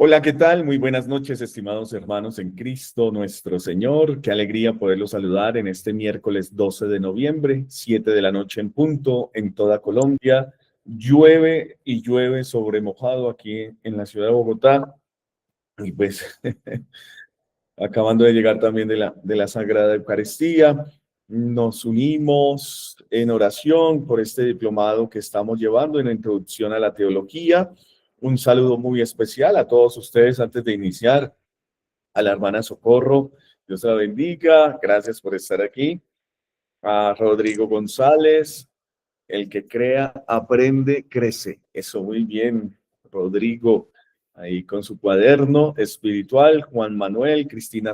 Hola, ¿qué tal? Muy buenas noches, estimados hermanos en Cristo nuestro Señor. Qué alegría poderlos saludar en este miércoles 12 de noviembre, 7 de la noche en punto, en toda Colombia. Llueve y llueve sobre mojado aquí en la ciudad de Bogotá. Y pues acabando de llegar también de la Sagrada Eucaristía, nos unimos en oración por este diplomado que estamos llevando en la introducción a la teología. Un saludo muy especial a todos ustedes antes de iniciar, a la hermana Socorro, Dios la bendiga, gracias por estar aquí, a Rodrigo González, el que crea, aprende, crece. Eso, muy bien, Rodrigo, ahí con su cuaderno espiritual, Juan Manuel, Cristina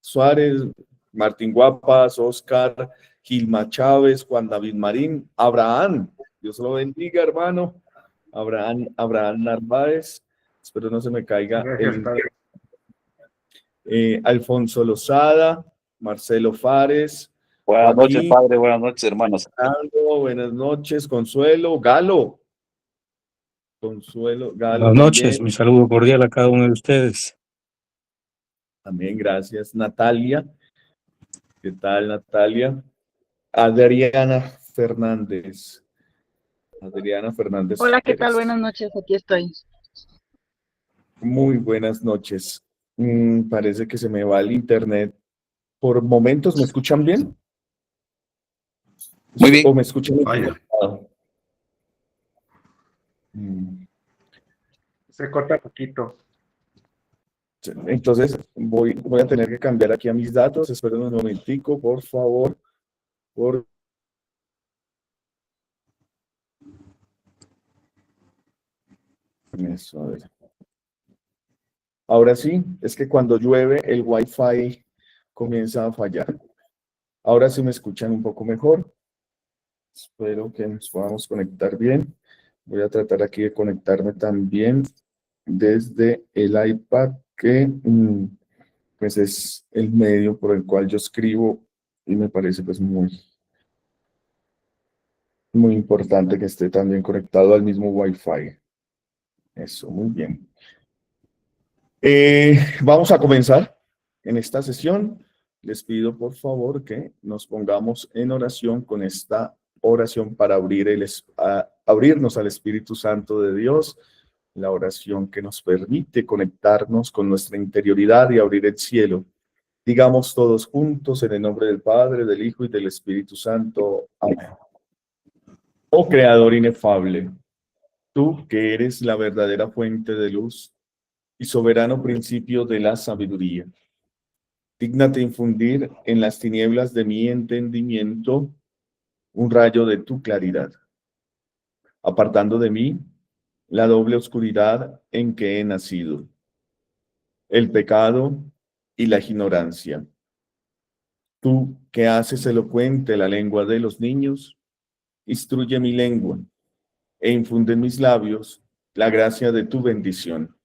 Suárez, Martín Guapas, Oscar, Gilma Chávez, Juan David Marín, Abraham, Dios lo bendiga, hermano, Abraham Narváez, espero no se me caiga Gracias, padre. Alfonso Lozada, Marcelo Fares, Buenas noches, Joaquín, padre. Buenas noches, hermanos. Aldo, buenas noches, Consuelo, Galo, Galo Buenas noches, también, mi saludo cordial a cada uno de ustedes. también gracias, Natalia, ¿qué tal, Natalia? Adriana Fernández, Adriana Fernández Hola, ¿qué tal? Pérez, Buenas noches, aquí estoy. muy buenas noches. Parece que se me va el internet. Por momentos, ¿me escuchan bien? Muy bien. ¿O me escuchan Vaya. entrecortado? Mm. Se corta poquito. Entonces voy a tener que cambiar aquí a mis datos. Esperen un momentico, por favor. Eso, a ver. Ahora sí, es que cuando llueve el Wi-Fi comienza a fallar. Ahora sí me escuchan un poco mejor. Espero que nos podamos conectar bien. Voy a tratar aquí de conectarme también desde el iPad, que pues es el medio por el cual yo escribo y me parece pues muy importante que esté también conectado al mismo Wi-Fi. Eso, muy bien. Vamos a comenzar en esta sesión. Les pido por favor que nos pongamos en oración con esta oración para abrirnos al Espíritu Santo de Dios, la oración que nos permite conectarnos con nuestra interioridad y abrir el cielo. Digamos todos juntos en el nombre del Padre, del Hijo y del Espíritu Santo. Amén. Oh Creador inefable, tú que eres la verdadera fuente de luz y soberano principio de la sabiduría, dígnate infundir en las tinieblas de mi entendimiento un rayo de tu claridad, apartando de mí la doble oscuridad en que he nacido, el pecado y la ignorancia. Tú que haces elocuente la lengua de los niños, instruye mi lengua e infunde en mis labios la gracia de tu bendición.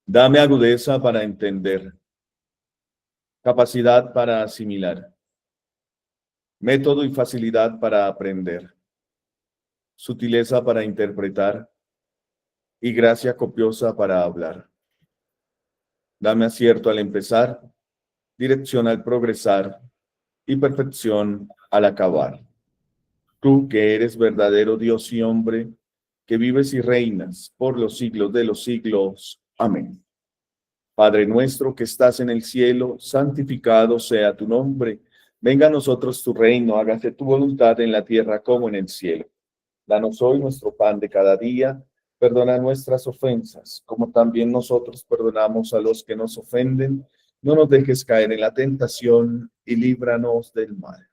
Dame agudeza para entender, capacidad para asimilar, método y facilidad para aprender, sutileza para interpretar y gracia copiosa para hablar. Dame acierto al empezar, dirección al progresar y perfección al acabar. Tú que eres verdadero Dios y hombre, que vives y reinas por los siglos de los siglos. Amén. Padre nuestro que estás en el cielo, santificado sea tu nombre. Venga a nosotros tu reino, hágase tu voluntad en la tierra como en el cielo. Danos hoy nuestro pan de cada día, perdona nuestras ofensas, como también nosotros perdonamos a los que nos ofenden. No nos dejes caer en la tentación y líbranos del mal.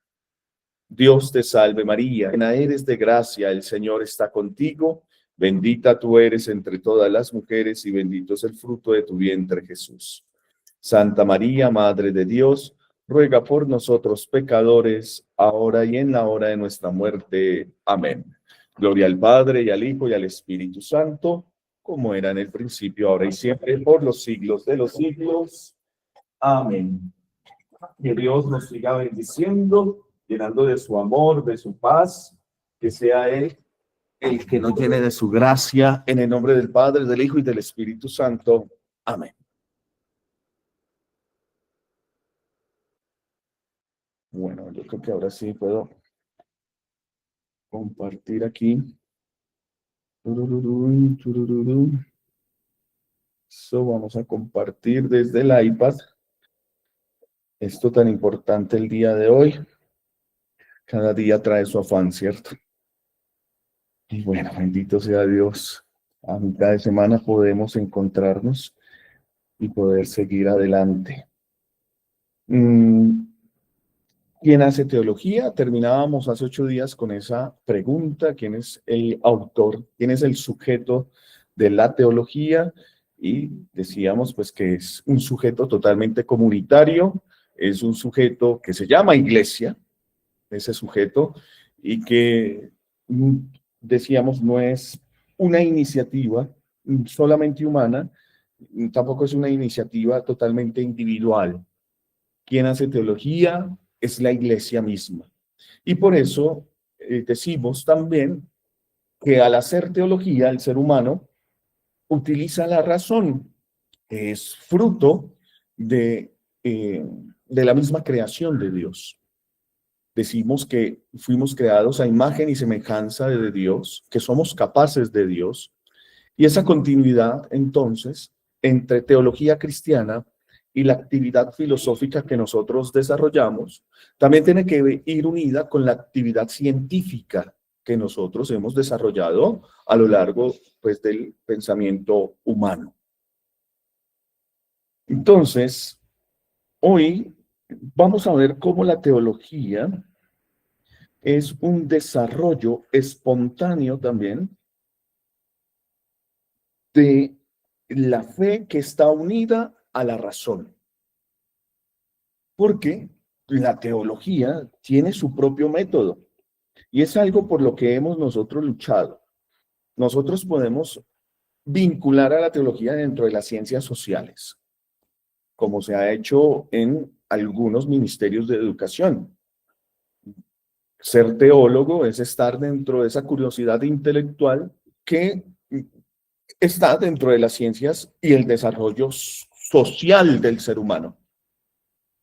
Dios te salve María, llena eres de gracia, el Señor está contigo. Bendita tú eres entre todas las mujeres y bendito es el fruto de tu vientre, Jesús. Santa María, Madre de Dios, ruega por nosotros pecadores, ahora y en la hora de nuestra muerte. Amén. Gloria al Padre, y al Hijo, y al Espíritu Santo, como era en el principio, ahora y siempre, por los siglos de los siglos. Amén. Que Dios nos siga bendiciendo, llenando de su amor, de su paz, que sea Él el que nos llene de su gracia, en el nombre del Padre, del Hijo y del Espíritu Santo. Amén. Bueno, yo creo que ahora sí puedo compartir aquí. Turururú, turururú. So, vamos a compartir desde el iPad esto tan importante el día de hoy. Cada día trae su afán, ¿cierto? Y bueno, bendito sea Dios. A mitad de semana podemos encontrarnos y poder seguir adelante. ¿Quién hace teología? Terminábamos hace 8 días con esa pregunta: ¿quién es el autor? ¿Quién es el sujeto de la teología? Y decíamos pues que es un sujeto totalmente comunitario, es un sujeto que se llama iglesia, ese sujeto, y que decíamos no es una iniciativa solamente humana, tampoco es una iniciativa totalmente individual. Quien hace teología es la iglesia misma. Y por eso decimos también que al hacer teología el ser humano utiliza la razón, que es fruto de la misma creación de Dios. Decimos que fuimos creados a imagen y semejanza de Dios, que somos capaces de Dios, y esa continuidad entonces entre teología cristiana y la actividad filosófica que nosotros desarrollamos también tiene que ir unida con la actividad científica que nosotros hemos desarrollado a lo largo pues del pensamiento humano. Entonces, hoy vamos a ver cómo la teología es un desarrollo espontáneo también de la fe que está unida a la razón. Porque la teología tiene su propio método y es algo por lo que hemos nosotros luchado. Nosotros podemos vincular a la teología dentro de las ciencias sociales, como se ha hecho en algunos ministerios de educación. Ser teólogo es estar dentro de esa curiosidad intelectual que está dentro de las ciencias y el desarrollo social del ser humano.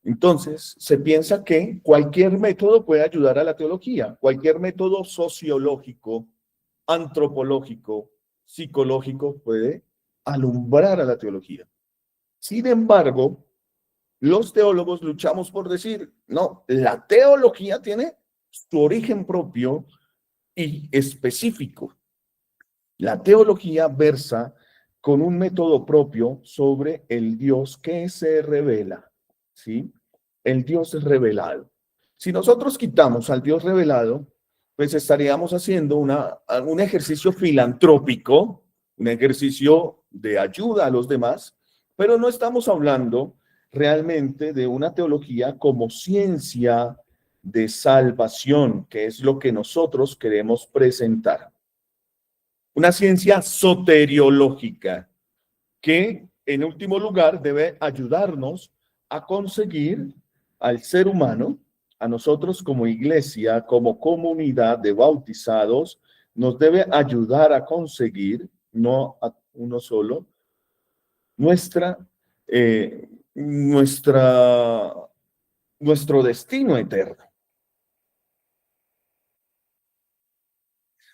Entonces, se piensa que cualquier método puede ayudar a la teología, cualquier método sociológico, antropológico, psicológico puede alumbrar a la teología. Sin embargo, los teólogos luchamos por decir, no, la teología tiene su origen propio y específico. La teología versa con un método propio sobre el Dios que se revela, ¿sí? El Dios es revelado. Si nosotros quitamos al Dios revelado, pues estaríamos haciendo un ejercicio filantrópico, un ejercicio de ayuda a los demás, pero no estamos hablando realmente de una teología como ciencia de salvación, que es lo que nosotros queremos presentar. Una ciencia soteriológica que, en último lugar, debe ayudarnos a conseguir al ser humano, a nosotros como iglesia, como comunidad de bautizados, nos debe ayudar a conseguir, no a uno solo, nuestro destino eterno.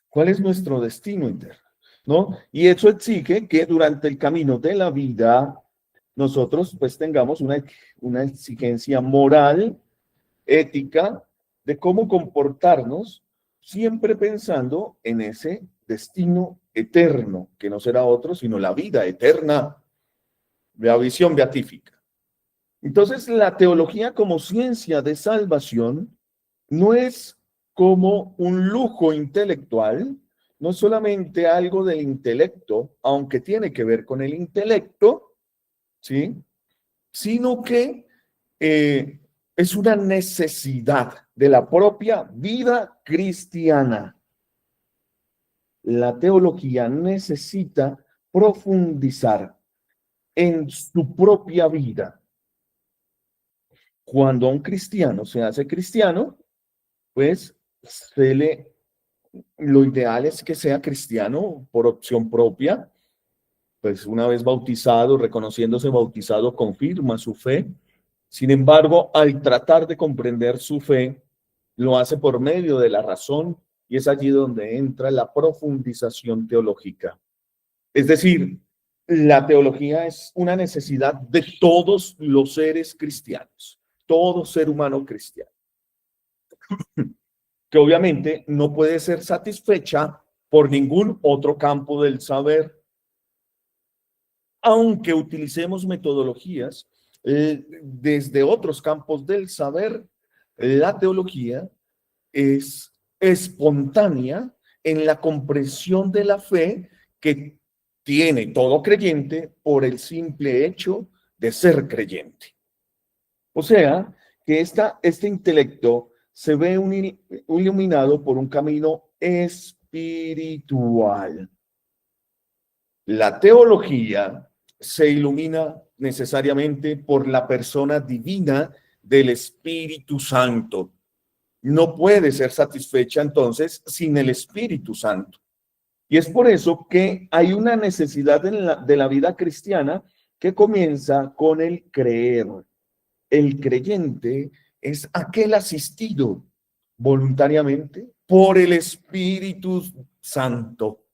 ¿Cuál es nuestro destino eterno? ¿No? Y eso exige que durante el camino de la vida nosotros pues tengamos una exigencia moral, ética, de cómo comportarnos, siempre pensando en ese destino eterno, que no será otro sino la vida eterna, la visión beatífica. Entonces, la teología como ciencia de salvación no es como un lujo intelectual, no es solamente algo del intelecto, aunque tiene que ver con el intelecto, ¿sí? Sino que es una necesidad de la propia vida cristiana. La teología necesita profundizar en su propia vida. Cuando un cristiano se hace cristiano, pues se le lo ideal es que sea cristiano por opción propia, pues una vez bautizado, reconociéndose bautizado, confirma su fe. Sin embargo, al tratar de comprender su fe, lo hace por medio de la razón y es allí donde entra la profundización teológica. Es decir, la teología es una necesidad de todos los seres cristianos, todo ser humano cristiano, que obviamente no puede ser satisfecha por ningún otro campo del saber, aunque utilicemos metodologías desde otros campos del saber. La teología es espontánea en la comprensión de la fe que tiene todo creyente por el simple hecho de ser creyente. O sea, que este intelecto se ve iluminado por un camino espiritual. La teología se ilumina necesariamente por la persona divina del Espíritu Santo. No puede ser satisfecha entonces sin el Espíritu Santo. Y es por eso que hay una necesidad de la vida cristiana que comienza con el creer. El creyente es aquel asistido voluntariamente por el Espíritu Santo.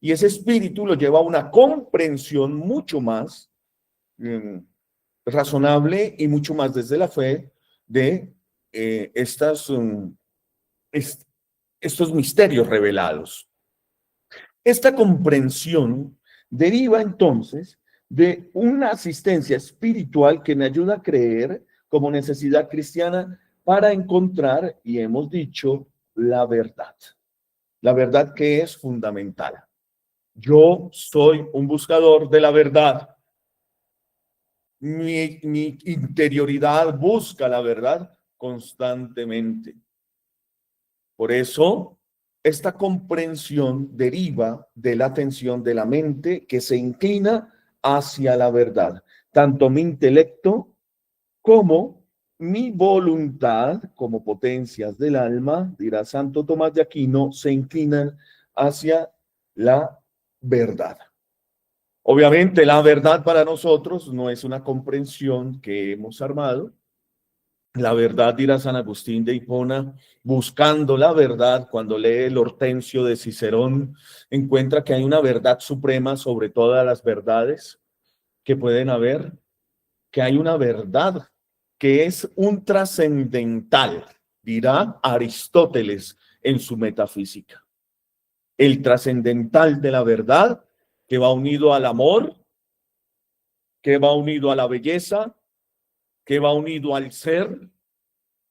Y ese espíritu lo lleva a una comprensión mucho más razonable y mucho más desde la fe de estos misterios revelados. Esta comprensión deriva entonces de una asistencia espiritual que me ayuda a creer como necesidad cristiana para encontrar, y hemos dicho, la verdad. La verdad que es fundamental. Yo soy un buscador de la verdad. Mi interioridad busca la verdad constantemente. Por eso, esta comprensión deriva de la atención de la mente que se inclina hacia la verdad. Tanto mi intelecto como mi voluntad, como potencias del alma, dirá Santo Tomás de Aquino, se inclinan hacia la verdad. Obviamente, la verdad para nosotros no es una comprensión que hemos armado. La verdad, dirá San Agustín de Hipona, buscando la verdad, cuando lee el Hortensio de Cicerón, encuentra que hay una verdad suprema sobre todas las verdades que pueden haber, que hay una verdad que es un trascendental, dirá Aristóteles en su Metafísica. El trascendental de la verdad que va unido al amor, que va unido a la belleza, que va unido al ser,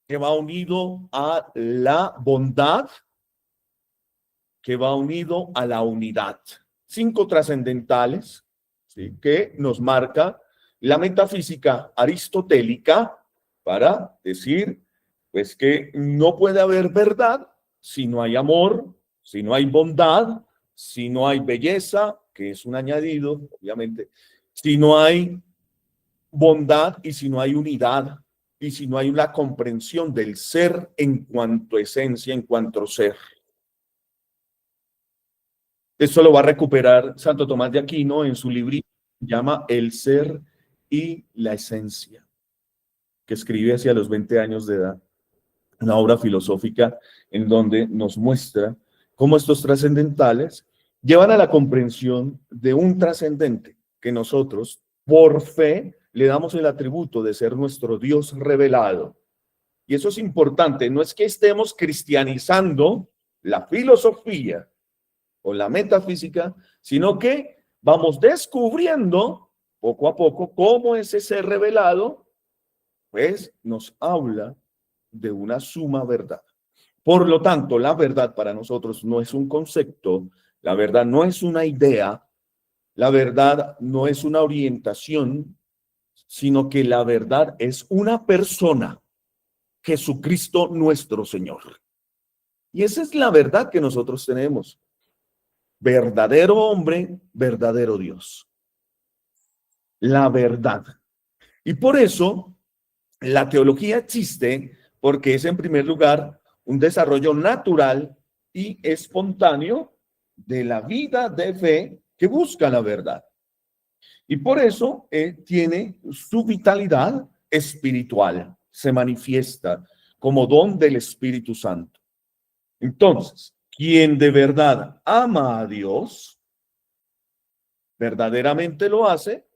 que va unido a la bondad, que va unido a la unidad. 5 trascendentales, ¿sí?, que nos marca la metafísica aristotélica para decir, pues, que no puede haber verdad si no hay amor, si no hay bondad, si no hay belleza, que es un añadido, obviamente, si no hay bondad y si no hay unidad y si no hay una comprensión del ser en cuanto esencia, en cuanto ser. Esto lo va a recuperar Santo Tomás de Aquino en su librito que se llama El ser y la esencia, que escribe hacia los 20 años de edad, una obra filosófica en donde nos muestra cómo estos trascendentales llevan a la comprensión de un trascendente que nosotros, por fe, le damos el atributo de ser nuestro Dios revelado. Y eso es importante, no es que estemos cristianizando la filosofía o la metafísica, sino que vamos descubriendo poco a poco cómo ese ser revelado, pues, nos habla de una suma verdad. Por lo tanto, la verdad para nosotros no es un concepto, la verdad no es una idea, la verdad no es una orientación, sino que la verdad es una persona, Jesucristo nuestro Señor. Y esa es la verdad que nosotros tenemos. Verdadero hombre, verdadero Dios. La verdad. Y por eso la teología existe, porque es en primer lugar un desarrollo natural y espontáneo de la vida de fe que busca la verdad. Y por eso tiene su vitalidad espiritual, se manifiesta como don del Espíritu Santo. Entonces, quien de verdad ama a Dios, verdaderamente lo hace,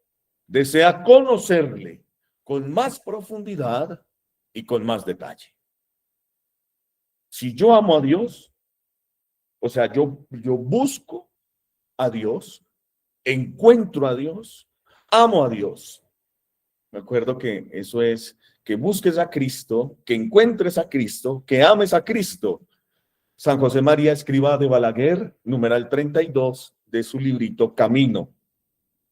desea conocerle con más profundidad y con más detalle. Si yo amo a Dios, o sea, yo busco a Dios, encuentro a Dios, amo a Dios. Me acuerdo que eso es que busques a Cristo, que encuentres a Cristo, que ames a Cristo. San José María Escrivá de Balaguer, numeral 32 de su librito Camino.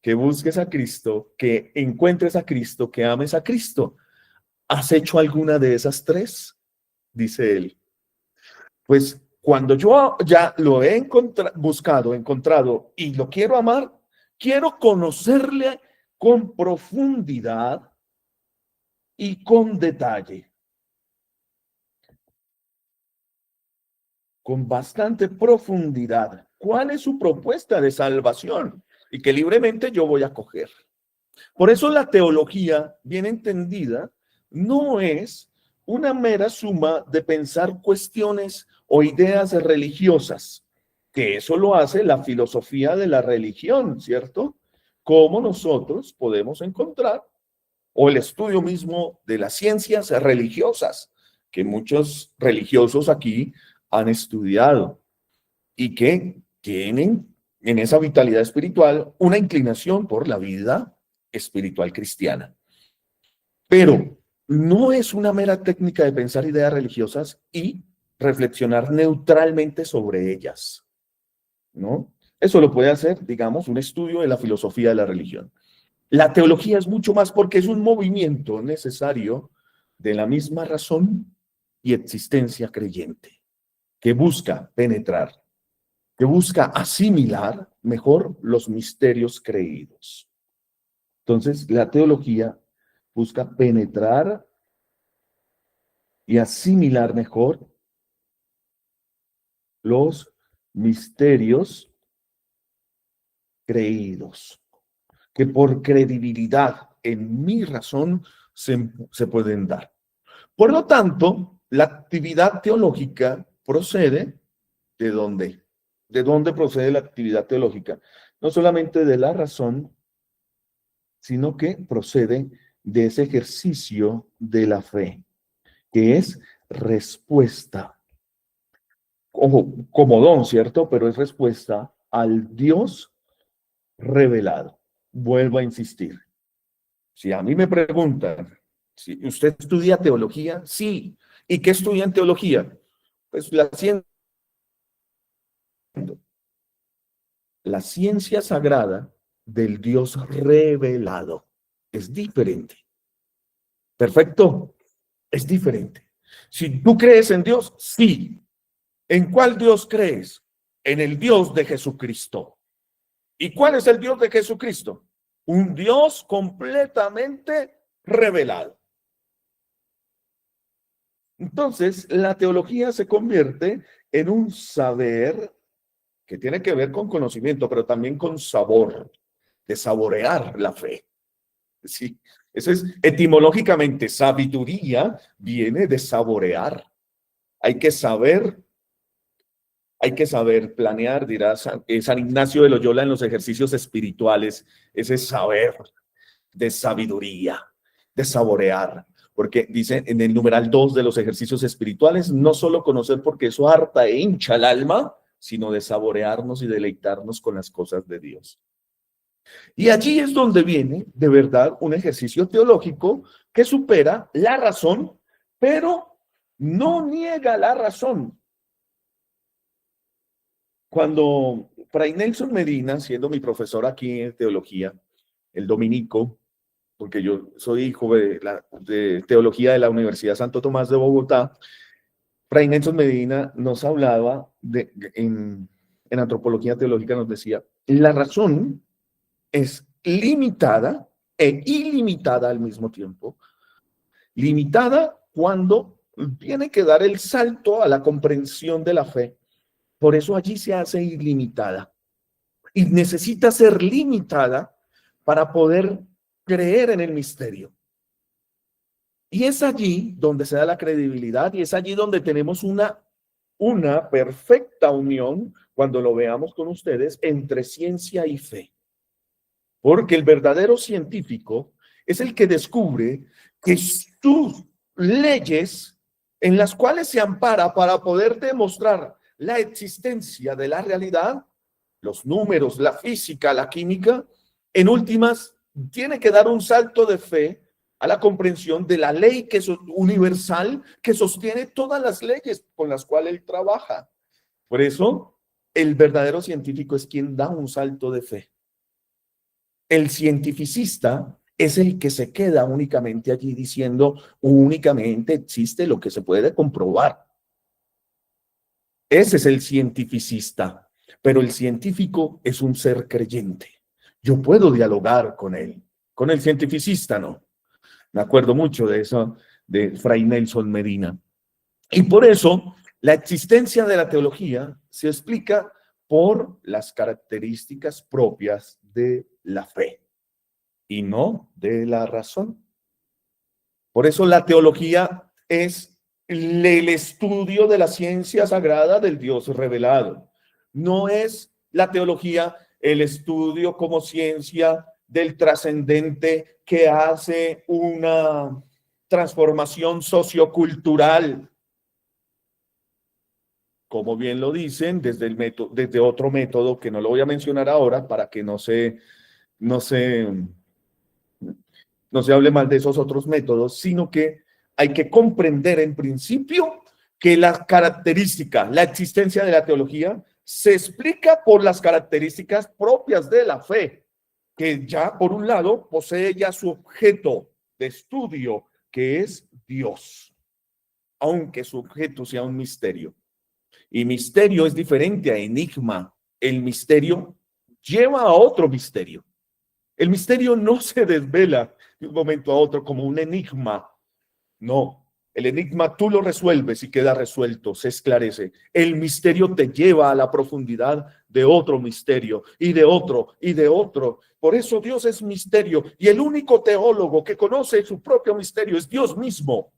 Que busques a Cristo, que encuentres a Cristo, que ames a Cristo. ¿Has hecho alguna de esas tres? Dice él. Pues cuando yo ya lo he encontrado y lo quiero amar, quiero conocerle con profundidad y con detalle. Con bastante profundidad. ¿Cuál es su propuesta de salvación? Y que libremente yo voy a coger. Por eso la teología, bien entendida, no es una mera suma de pensar cuestiones o ideas religiosas, que eso lo hace la filosofía de la religión, ¿cierto? Cómo nosotros podemos encontrar, o el estudio mismo de las ciencias religiosas, que muchos religiosos aquí han estudiado y que tienen en esa vitalidad espiritual una inclinación por la vida espiritual cristiana. Pero no es una mera técnica de pensar ideas religiosas y reflexionar neutralmente sobre ellas, ¿no? Eso lo puede hacer, digamos, un estudio de la filosofía de la religión. La teología es mucho más porque es un movimiento necesario de la misma razón y existencia creyente, que busca penetrar, que busca asimilar mejor los misterios creídos. Entonces, la teología busca penetrar y asimilar mejor los misterios creídos, que por credibilidad en mi razón se pueden dar. Por lo tanto, la actividad teológica procede ¿de dónde? ¿De dónde procede la actividad teológica? No solamente de la razón, sino que procede de ese ejercicio de la fe, que es respuesta, ojo, como don, ¿cierto? Pero es respuesta al Dios revelado. Vuelvo a insistir. Si a mí me preguntan, si usted estudia teología, sí. ¿Y qué estudia en teología? Pues la ciencia sagrada del Dios revelado. Es diferente. ¿Perfecto? Es diferente. Si tú crees en Dios, sí. ¿En cuál Dios crees? En el Dios de Jesucristo. ¿Y cuál es el Dios de Jesucristo? Un Dios completamente revelado. Entonces, la teología se convierte en un saber que tiene que ver con conocimiento, pero también con sabor, de saborear la fe. Sí, eso es etimológicamente, sabiduría viene de saborear. Hay que saber planear, dirá San Ignacio de Loyola en los ejercicios espirituales, ese saber de sabiduría, de saborear. Porque dice en el numeral 2 de los ejercicios espirituales, no solo conocer porque eso harta e hincha el alma, sino de saborearnos y deleitarnos con las cosas de Dios. Y allí es donde viene, de verdad, un ejercicio teológico que supera la razón, pero no niega la razón. Cuando Fray Nelson Medina, siendo mi profesor aquí en teología, el dominico, porque yo soy hijo de teología de la Universidad Santo Tomás de Bogotá, Fray Nelson Medina nos hablaba en antropología teológica, nos decía, la razón es limitada e ilimitada al mismo tiempo. Limitada cuando tiene que dar el salto a la comprensión de la fe Por eso allí se hace ilimitada. Y necesita ser limitada para poder creer en el misterio. Y es allí donde se da la credibilidad y es allí donde tenemos una perfecta unión, cuando lo veamos con ustedes, entre ciencia y fe. Porque el verdadero científico es el que descubre que sus leyes en las cuales se ampara para poder demostrar la existencia de la realidad, los números, la física, la química, en últimas, tiene que dar un salto de fe a la comprensión de la ley que es universal, que sostiene todas las leyes con las cuales él trabaja. Por eso, el verdadero científico es quien da un salto de fe. El cientificista es el que se queda únicamente allí diciendo, únicamente existe lo que se puede comprobar. Ese es el cientificista, pero el científico es un ser creyente. Yo puedo dialogar con él. Con el cientificista no. Me acuerdo mucho de eso, de Fray Nelson Medina. Y por eso, la existencia de la teología se explica por las características propias de la fe y no de la razón. Por eso la teología es el estudio de la ciencia sagrada del Dios revelado. No es la teología el estudio como ciencia del trascendente que hace una transformación sociocultural, como bien lo dicen desde otro método que no lo voy a mencionar ahora para que no se hable mal de esos otros métodos, sino que hay que comprender en principio que la característica, la existencia de la teología se explica por las características propias de la fe, que ya por un lado posee ya su objeto de estudio, que es Dios, aunque su objeto sea un misterio. Y misterio es diferente a enigma. El misterio lleva a otro misterio. El misterio no se desvela de un momento a otro como un enigma. No, el enigma tú lo resuelves y queda resuelto, se esclarece. El misterio te lleva a la profundidad de otro misterio y de otro y de otro. Por eso Dios es misterio y el único teólogo que conoce su propio misterio es Dios mismo.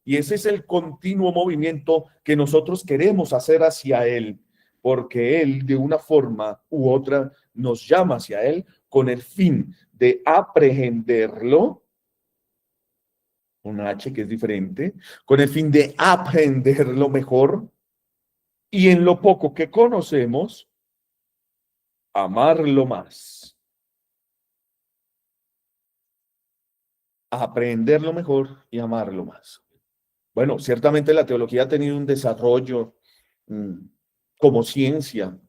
Y ese es el continuo movimiento que nosotros queremos hacer hacia Él, porque Él de una forma u otra nos llama hacia Él con el fin de aprehenderlo, una H que es diferente, con el fin de aprenderlo mejor y en lo poco que conocemos, amarlo más. Aprenderlo mejor y amarlo más. Bueno, ciertamente la teología ha tenido un desarrollo como ciencia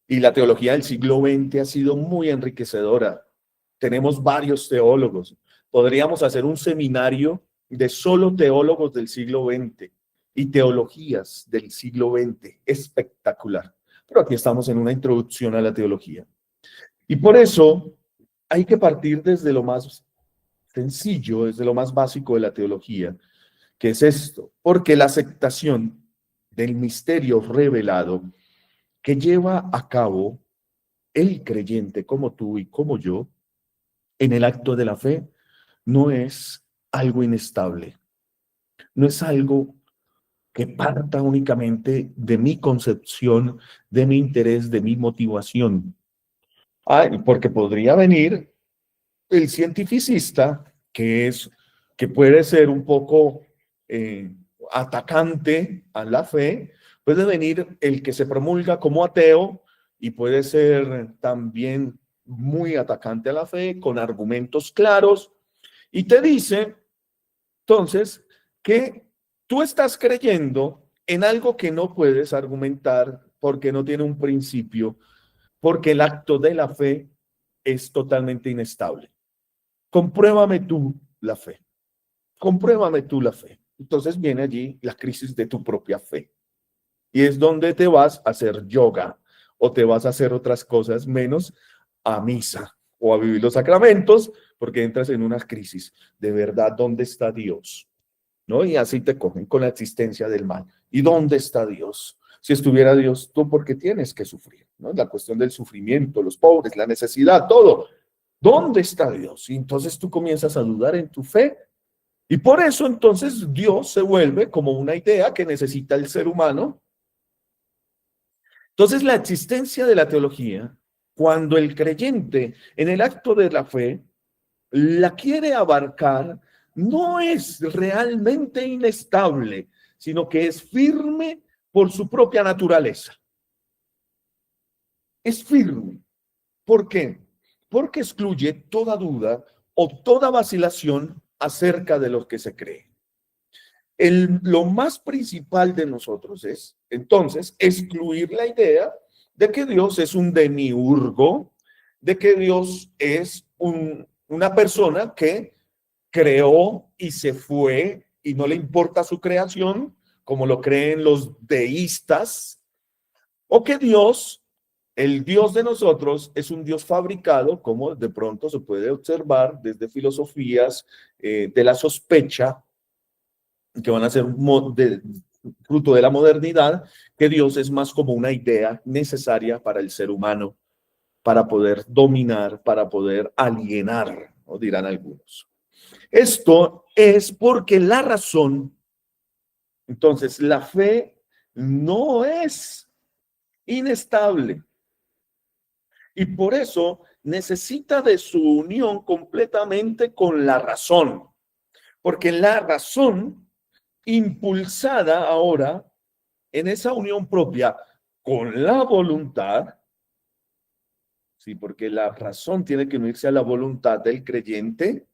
y la teología del siglo XX ha sido muy enriquecedora. Tenemos varios teólogos. Podríamos hacer un seminario de solo teólogos del siglo XX y teologías del siglo XX. Espectacular. Pero aquí estamos en una introducción a la teología. Y por eso hay que partir desde lo más sencillo, desde lo más básico de la teología, que es esto, porque la aceptación del misterio revelado que lleva a cabo el creyente como tú y como yo en el acto de la fe no es algo inestable, no es algo que parta únicamente de mi concepción, de mi interés, de mi motivación. Porque podría venir el cientificista que puede ser un poco atacante a la fe, puede venir el que se promulga como ateo y puede ser también muy atacante a la fe, con argumentos claros, y te dice, entonces, que tú estás creyendo en algo que no puedes argumentar porque no tiene un principio, porque el acto de la fe es totalmente inestable. Compruébame tú la fe. Compruébame tú la fe. Entonces viene allí la crisis de tu propia fe. Y es donde te vas a hacer yoga o te vas a hacer otras cosas menos a misa o a vivir los sacramentos porque entras en una crisis. De verdad, ¿dónde está Dios? ¿No? Y así te cogen con la existencia del mal. ¿Y dónde está Dios? Si estuviera Dios, ¿tú por qué tienes que sufrir? ¿No? La cuestión del sufrimiento, los pobres, la necesidad, todo. ¿Dónde está Dios? Y entonces tú comienzas a dudar en tu fe. Y por eso entonces Dios se vuelve como una idea que necesita el ser humano. Entonces la existencia de la teología, cuando el creyente en el acto de la fe la quiere abarcar, no es realmente inestable, sino que es firme por su propia naturaleza. Es firme. ¿Por qué? Porque excluye toda duda o toda vacilación acerca de lo que se cree. Lo más principal de nosotros es, entonces, excluir la idea de que Dios es un demiurgo, de que Dios es una persona que creó y se fue y no le importa su creación, como lo creen los deístas, o que Dios, el Dios de nosotros, es un Dios fabricado, como de pronto se puede observar desde filosofías de la sospecha, que van a ser fruto de la modernidad, que Dios es más como una idea necesaria para el ser humano, para poder dominar, para poder alienar, ¿no? Dirán algunos. Esto es porque la razón, entonces la fe no es inestable y por eso necesita de su unión completamente con la razón, porque la razón impulsada ahora en esa unión propia con la voluntad, sí, porque la razón tiene que unirse a la voluntad del creyente,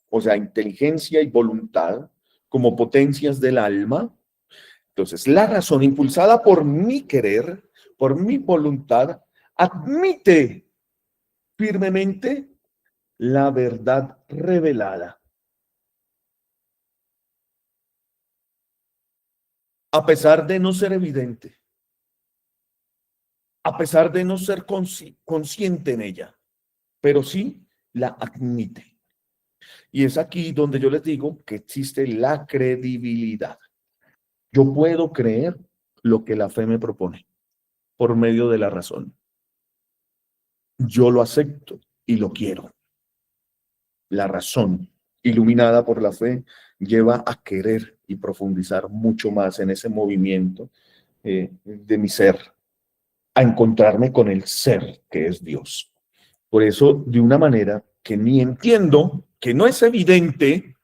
o sea, inteligencia y voluntad como potencias del alma. Entonces, la razón impulsada por mi querer, por mi voluntad, admite firmemente la verdad revelada, a pesar de no ser evidente, a pesar de no ser consciente en ella, pero sí la admite. Y es aquí donde yo les digo que existe la credibilidad. Yo puedo creer lo que la fe me propone por medio de la razón. Yo lo acepto y lo quiero. La razón, iluminada por la fe, lleva a querer y profundizar mucho más en ese movimiento de mi ser, a encontrarme con el ser que es Dios. Por eso, de una manera que ni entiendo, que no es evidente,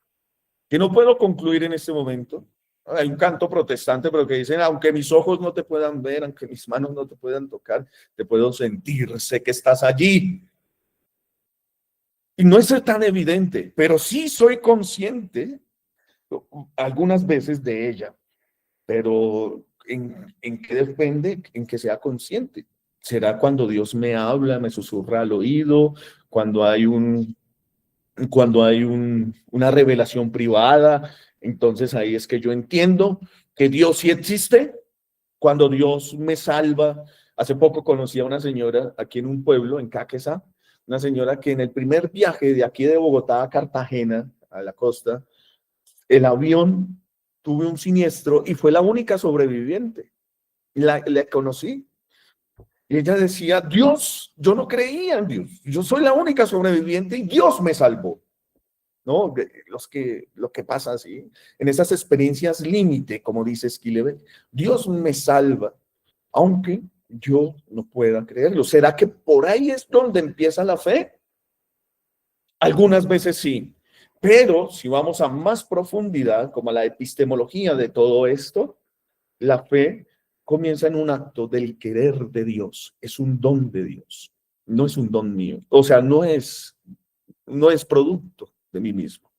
que no puedo concluir en este momento. Hay un canto protestante, pero que dicen, aunque mis ojos no te puedan ver, aunque mis manos no te puedan tocar, te puedo sentir, sé que estás allí. Y no es tan evidente, pero sí soy consciente algunas veces de ella. Pero ¿en qué depende? En que sea consciente. ¿Será cuando Dios me habla, me susurra al oído, cuando hay una revelación privada? Entonces ahí es que yo entiendo que Dios sí existe, cuando Dios me salva. Hace poco conocí a una señora aquí en un pueblo, en Caquesa, una señora que en el primer viaje de aquí de Bogotá a Cartagena, a la costa, el avión tuvo un siniestro y fue la única sobreviviente. La conocí. Y ella decía, Dios, yo no creía en Dios. Yo soy la única sobreviviente y Dios me salvó. ¿No? Lo que pasa así, en esas experiencias límite, como dice Skillebeck, Dios me salva, aunque yo no pueda creerlo. ¿Será que por ahí es donde empieza la fe? Algunas veces sí, pero si vamos a más profundidad, como a la epistemología de todo esto, la fe comienza en un acto del querer de Dios, es un don de Dios, no es un don mío, o sea, no es producto de mí mismo.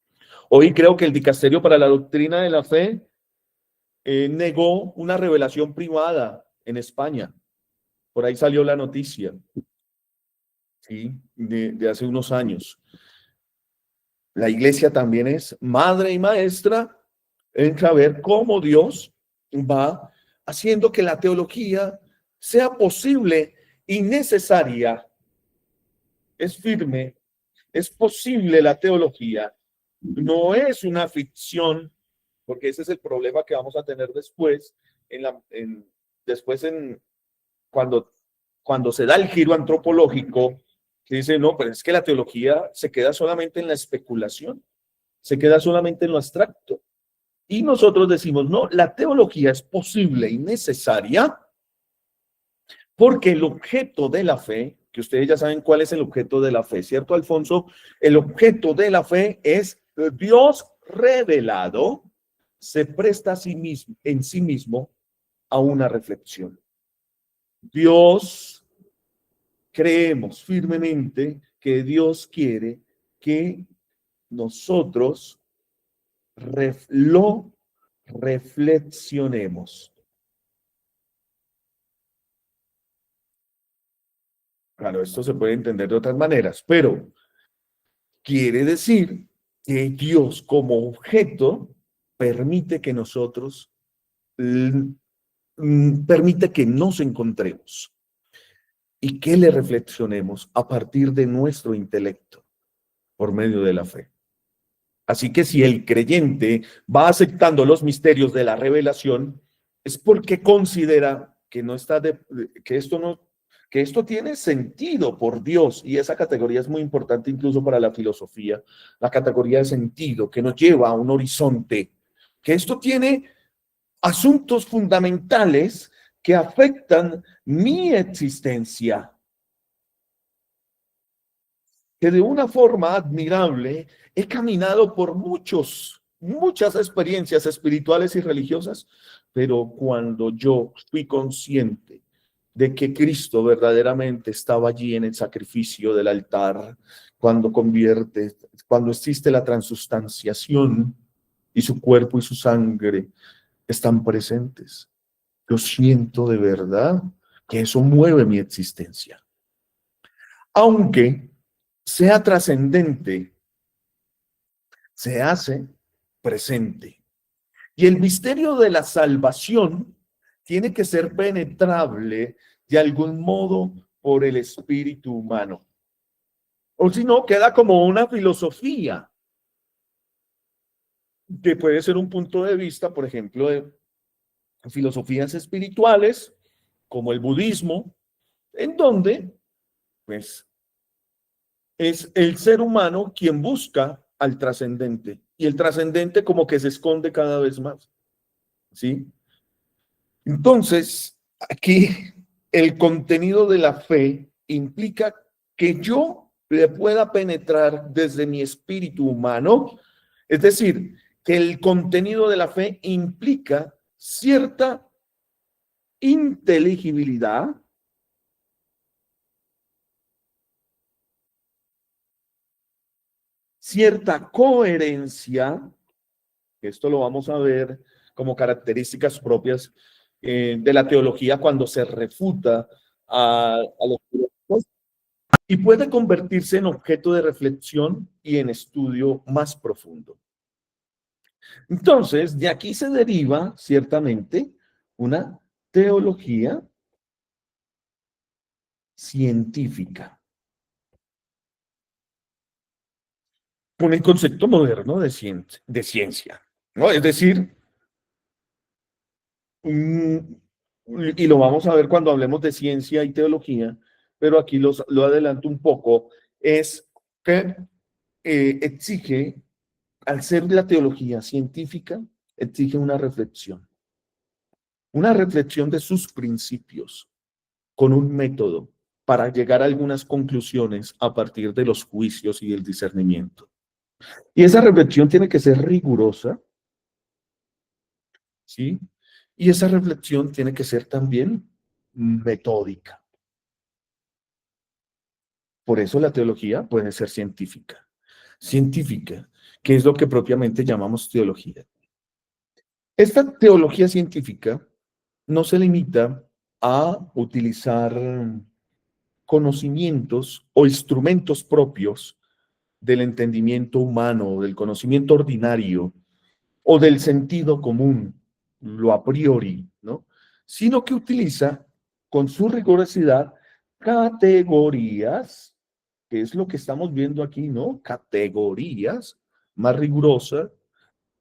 Hoy creo que el Dicasterio para la Doctrina de la Fe negó una revelación privada en España. Por ahí salió la noticia, ¿sí? de hace unos años. La iglesia también es madre y maestra en saber cómo Dios va haciendo que la teología sea posible y necesaria. Es firme, es posible la teología. No es una ficción, porque ese es el problema que vamos a tener después en después cuando se da el giro antropológico, se dice, no, pero es que la teología se queda solamente en la especulación, se queda solamente en lo abstracto. Y nosotros decimos, no, la teología es posible y necesaria porque el objeto de la fe, que ustedes ya saben cuál es el objeto de la fe, ¿cierto, Alfonso? El objeto de la fe es Dios revelado, se presta a sí mismo, en sí mismo a una reflexión. Dios, creemos firmemente que Dios quiere que nosotros lo reflexionemos. Claro, esto se puede entender de otras maneras, pero quiere decir que Dios como objeto permite que nosotros, permite que nos encontremos y que le reflexionemos a partir de nuestro intelecto por medio de la fe. Así que si el creyente va aceptando los misterios de la revelación, es porque considera que no está que esto tiene sentido por Dios, y esa categoría es muy importante incluso para la filosofía, la categoría de sentido que nos lleva a un horizonte, que esto tiene asuntos fundamentales que afectan mi existencia, que de una forma admirable he caminado por muchas experiencias espirituales y religiosas, pero cuando yo fui consciente de que Cristo verdaderamente estaba allí en el sacrificio del altar, cuando existe la transustanciación y su cuerpo y su sangre están presentes, yo siento de verdad que eso mueve mi existencia. Aunque sea trascendente, se hace presente. Y el misterio de la salvación tiene que ser penetrable de algún modo por el espíritu humano. O si no, queda como una filosofía, que puede ser un punto de vista, por ejemplo, de filosofías espirituales, como el budismo, en donde, pues, es el ser humano quien busca al trascendente, y el trascendente como que se esconde cada vez más, ¿sí? Entonces, aquí el contenido de la fe implica que yo le pueda penetrar desde mi espíritu humano, es decir, que el contenido de la fe implica cierta inteligibilidad, cierta coherencia, que esto lo vamos a ver como características propias de la teología cuando se refuta a los filósofos, y puede convertirse en objeto de reflexión y en estudio más profundo. Entonces, de aquí se deriva ciertamente una teología científica, con el concepto moderno de ciencia, ¿no? Es decir, y lo vamos a ver cuando hablemos de ciencia y teología, pero aquí lo adelanto un poco, es que exige, al ser la teología científica, exige una reflexión de sus principios, con un método para llegar a algunas conclusiones a partir de los juicios y del discernimiento. Y esa reflexión tiene que ser rigurosa, ¿sí? Y esa reflexión tiene que ser también metódica. Por eso la teología puede ser científica. Científica, que es lo que propiamente llamamos teología. Esta teología científica no se limita a utilizar conocimientos o instrumentos propios del entendimiento humano, del conocimiento ordinario o del sentido común, lo a priori, ¿no? Sino que utiliza con su rigurosidad categorías, que es lo que estamos viendo aquí, ¿no? Categorías más rigurosas,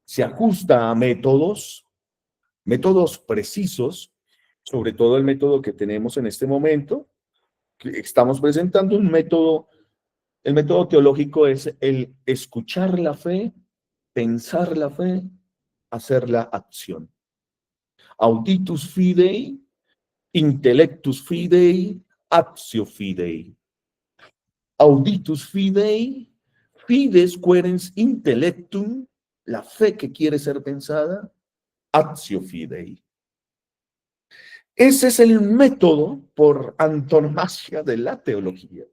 se ajusta a métodos precisos sobre todo el método que tenemos en este momento, que estamos presentando un método, el método teológico es el escuchar la fe, pensar la fe, hacer la acción. Auditus fidei, intellectus fidei, actio fidei. Auditus fidei, fides querens intellectum, la fe que quiere ser pensada, actio fidei. Ese es el método por antonomasia de la teología.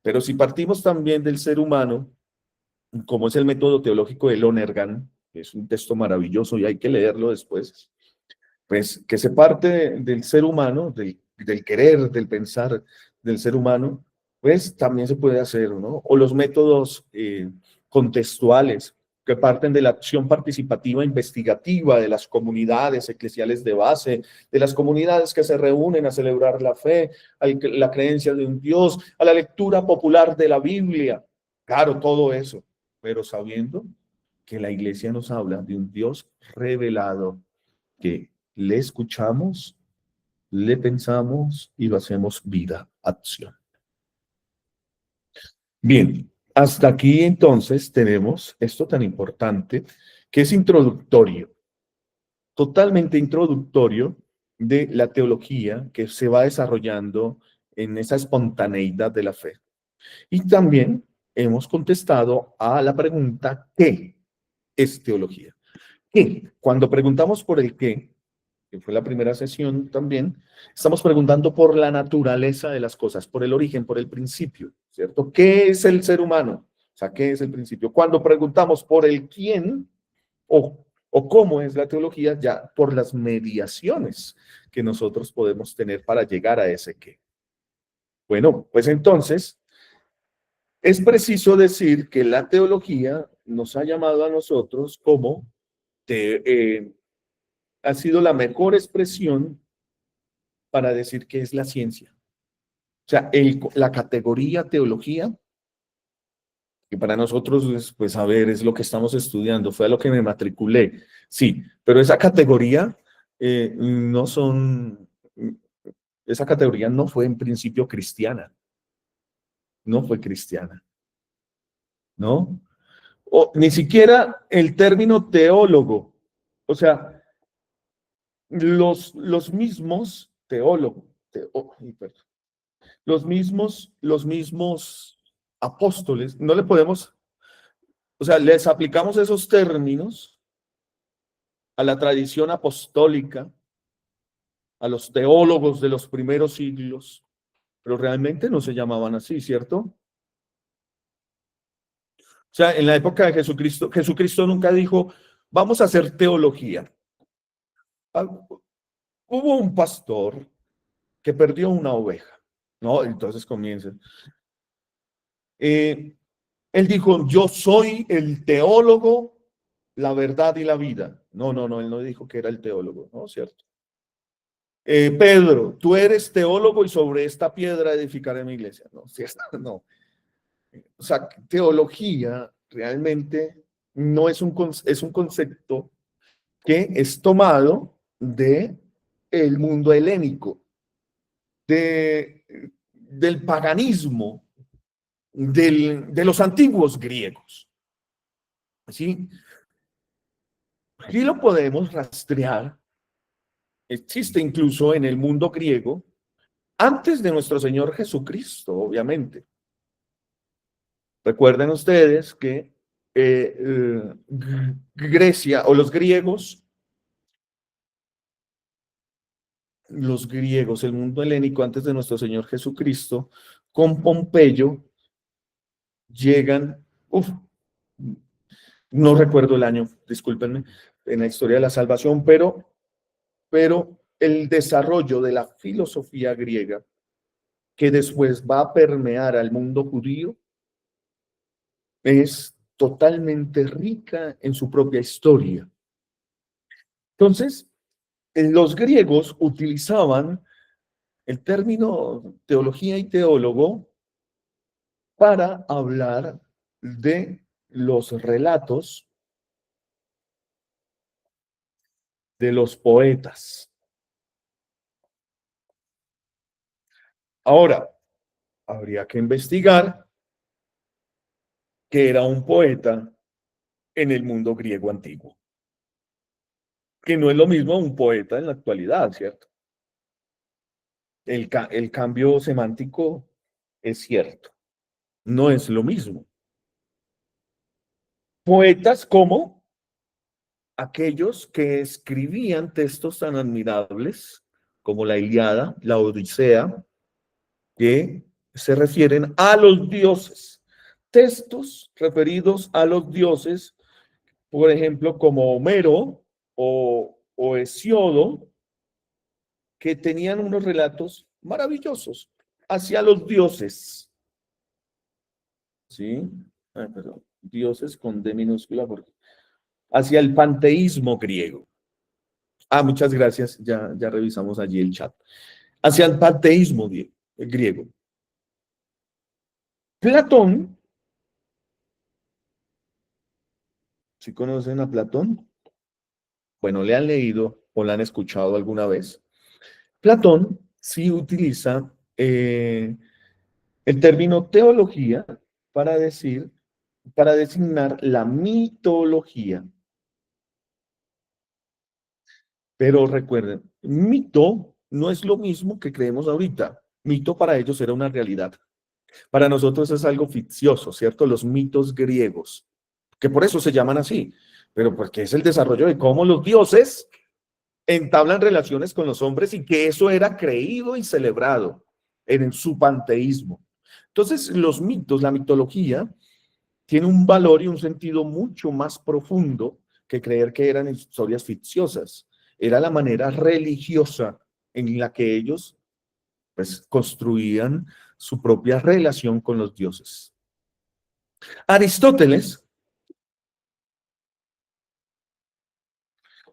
Pero si partimos también del ser humano, como es el método teológico de Lonergan, que es un texto maravilloso y hay que leerlo después, pues que se parte del ser humano, del querer, del pensar del ser humano, pues también se puede hacer, ¿no? O los métodos contextuales, que parten de la acción participativa investigativa de las comunidades eclesiales de base, de las comunidades que se reúnen a celebrar la fe, a la creencia de un Dios, a la lectura popular de la Biblia. Claro, todo eso, pero sabiendo que la iglesia nos habla de un Dios revelado, que le escuchamos, le pensamos y lo hacemos vida, acción. Bien, hasta aquí entonces tenemos esto tan importante que es introductorio, totalmente introductorio de la teología que se va desarrollando en esa espontaneidad de la fe. Y también hemos contestado a la pregunta ¿qué es teología? ¿Qué? Cuando preguntamos por el qué, que fue la primera sesión también, estamos preguntando por la naturaleza de las cosas, por el origen, por el principio, ¿cierto? ¿Qué es el ser humano? O sea, ¿qué es el principio? Cuando preguntamos por el quién o cómo es la teología, ya por las mediaciones que nosotros podemos tener para llegar a ese qué. Bueno, pues entonces, es preciso decir que la teología nos ha llamado a nosotros como ha sido la mejor expresión para decir qué es la ciencia. O sea, la categoría teología, que para nosotros es, pues, saber, es lo que estamos estudiando, fue a lo que me matriculé, sí, pero esa categoría no son, esa categoría no fue en principio cristiana, no fue cristiana, ¿no? O ni siquiera el término teólogo, o sea, los mismos teólogos, los mismos apóstoles, no le podemos, o sea, les aplicamos esos términos a la tradición apostólica, a los teólogos de los primeros siglos, pero realmente no se llamaban así, ¿cierto? O sea, en la época de Jesucristo, Jesucristo nunca dijo, vamos a hacer teología. Hubo un pastor que perdió una oveja, ¿no? Entonces comienza. Él dijo, yo soy el teólogo, la verdad y la vida. No, él no dijo que era el teólogo, ¿no? ¿Cierto? Pedro, tú eres teólogo y sobre esta piedra edificaré mi iglesia. No, ¿cierto? No. O sea, teología realmente no es es un concepto que es tomado de el mundo helénico, del paganismo, de los antiguos griegos. ¿Sí? Y lo podemos rastrear, existe incluso en el mundo griego, antes de nuestro Señor Jesucristo, obviamente. Recuerden ustedes que Grecia o los griegos, el mundo helénico antes de nuestro Señor Jesucristo, con Pompeyo, llegan, no recuerdo el año, discúlpenme, en la historia de la salvación, pero el desarrollo de la filosofía griega, que después va a permear al mundo judío, es totalmente rica en su propia historia. Entonces, los griegos utilizaban el término teología y teólogo para hablar de los relatos de los poetas. Ahora, habría que investigar que era un poeta en el mundo griego antiguo, que no es lo mismo un poeta en la actualidad, ¿cierto? El cambio semántico es cierto, no es lo mismo. Poetas como aquellos que escribían textos tan admirables como la Ilíada, la Odisea, que se refieren a los dioses. Textos referidos a los dioses, por ejemplo, como Homero o Hesíodo, que tenían unos relatos maravillosos hacia los dioses. ¿Sí? Ay, perdón. Dioses con D minúscula, porque hacia el panteísmo griego. Muchas gracias, ya revisamos allí el chat. Hacia el panteísmo griego. Platón, ¿sí conocen a Platón? Bueno, ¿le han leído o la han escuchado alguna vez? Platón sí utiliza el término teología para designar la mitología. Pero recuerden, mito no es lo mismo que creemos ahorita. Mito para ellos era una realidad. Para nosotros es algo ficcioso, ¿cierto? Los mitos griegos, que por eso se llaman así, pero porque es el desarrollo de cómo los dioses entablan relaciones con los hombres y que eso era creído y celebrado en su panteísmo. Entonces, los mitos, la mitología, tiene un valor y un sentido mucho más profundo que creer que eran historias ficciosas. Era la manera religiosa en la que ellos pues, construían su propia relación con los dioses. Aristóteles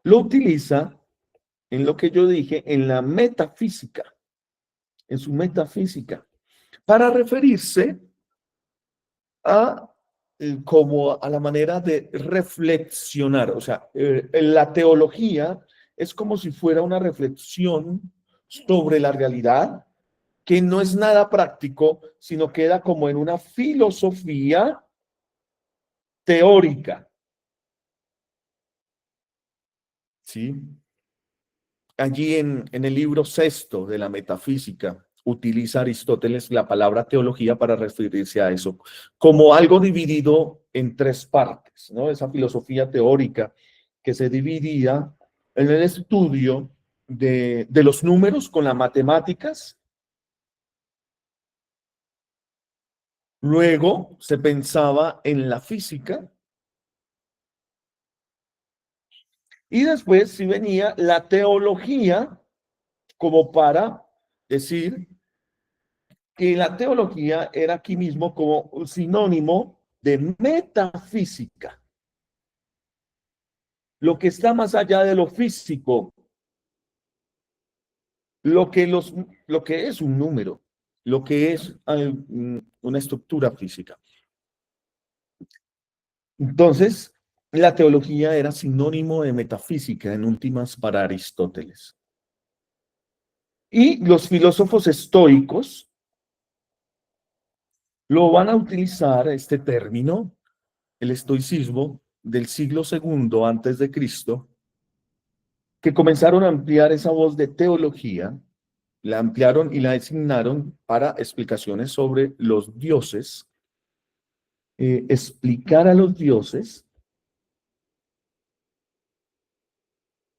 lo utiliza en lo que yo dije, en la metafísica, en su metafísica, para referirse a como a la manera de reflexionar. O sea, la teología es como si fuera una reflexión sobre la realidad, que no es nada práctico, sino queda como en una filosofía teórica. ¿Sí? Allí en el libro sexto de la metafísica, utiliza Aristóteles la palabra teología para referirse a eso, como algo dividido en tres partes, ¿no? Esa filosofía teórica que se dividía en el estudio de los números con las matemáticas. Luego se pensaba en la física. Y después sí venía la teología como para decir que la teología era aquí mismo como un sinónimo de metafísica. Lo que está más allá de lo físico, lo que es un número, lo que es una estructura física. Entonces, la teología era sinónimo de metafísica, en últimas, para Aristóteles. Y los filósofos estoicos lo van a utilizar, este término, el estoicismo, del siglo II antes de Cristo, que comenzaron a ampliar esa voz de teología, la ampliaron y la designaron para explicaciones sobre los dioses, explicar a los dioses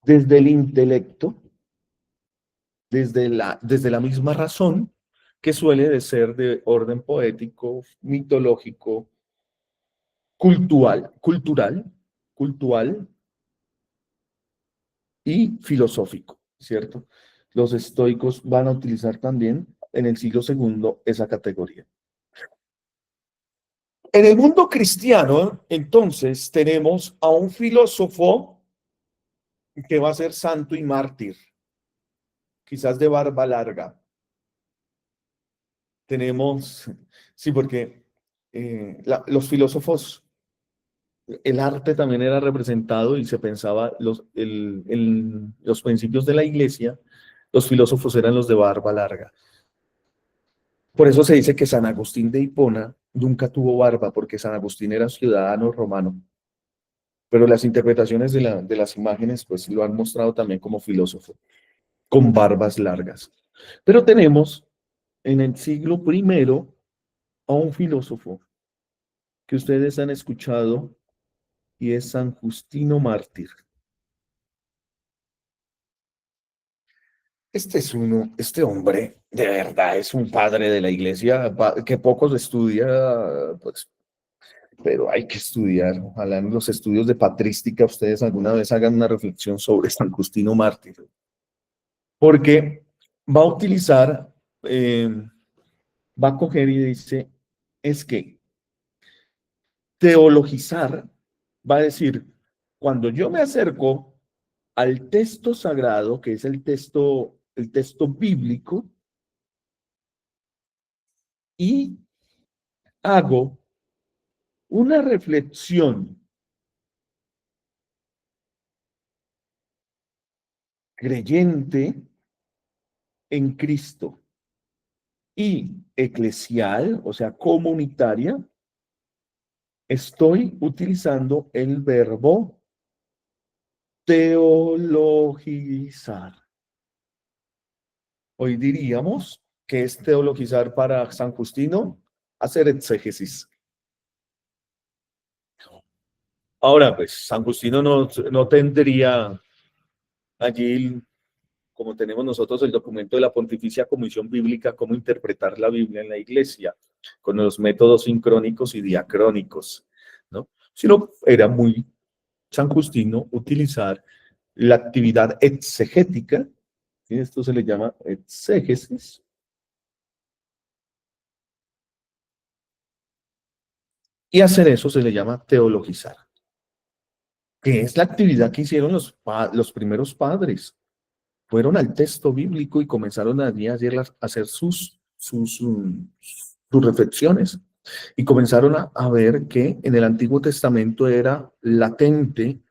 desde el intelecto, desde la misma razón, que suele de ser de orden poético, mitológico, cultural y filosófico, ¿cierto? Los estoicos van a utilizar también en el siglo II esa categoría. En el mundo cristiano, entonces, tenemos a un filósofo que va a ser santo y mártir, quizás de barba larga. Tenemos, sí, porque los filósofos, el arte también era representado y se pensaba los principios de la iglesia, los filósofos eran los de barba larga. Por eso se dice que San Agustín de Hipona nunca tuvo barba, porque San Agustín era ciudadano romano. Pero las interpretaciones de las imágenes, pues lo han mostrado también como filósofo, con barbas largas. Pero tenemos en el siglo primero a un filósofo que ustedes han escuchado y es San Justino Mártir. Este hombre, de verdad, es un padre de la iglesia que pocos estudia, pues, pero hay que estudiar. Ojalá en los estudios de patrística ustedes alguna vez hagan una reflexión sobre San Justino Mártir, porque va a utilizar, va a coger y dice, es que teologizar va a decir, cuando yo me acerco al texto sagrado, que es el texto bíblico, y hago una reflexión creyente en Cristo y eclesial, o sea, comunitaria, estoy utilizando el verbo teologizar. Hoy diríamos que es teologizar para San Justino, hacer exégesis. Ahora, pues, San Justino no tendría allí, como tenemos nosotros el documento de la Pontificia Comisión Bíblica, cómo interpretar la Biblia en la Iglesia, con los métodos sincrónicos y diacrónicos, ¿no? Sino era muy San Justino utilizar la actividad exegética, ¿sí? Esto se le llama exégesis, y hacer eso se le llama teologizar, que es la actividad que hicieron los primeros padres. Fueron al texto bíblico y comenzaron a hacer sus reflexiones. Y comenzaron a ver que en el Antiguo Testamento era latente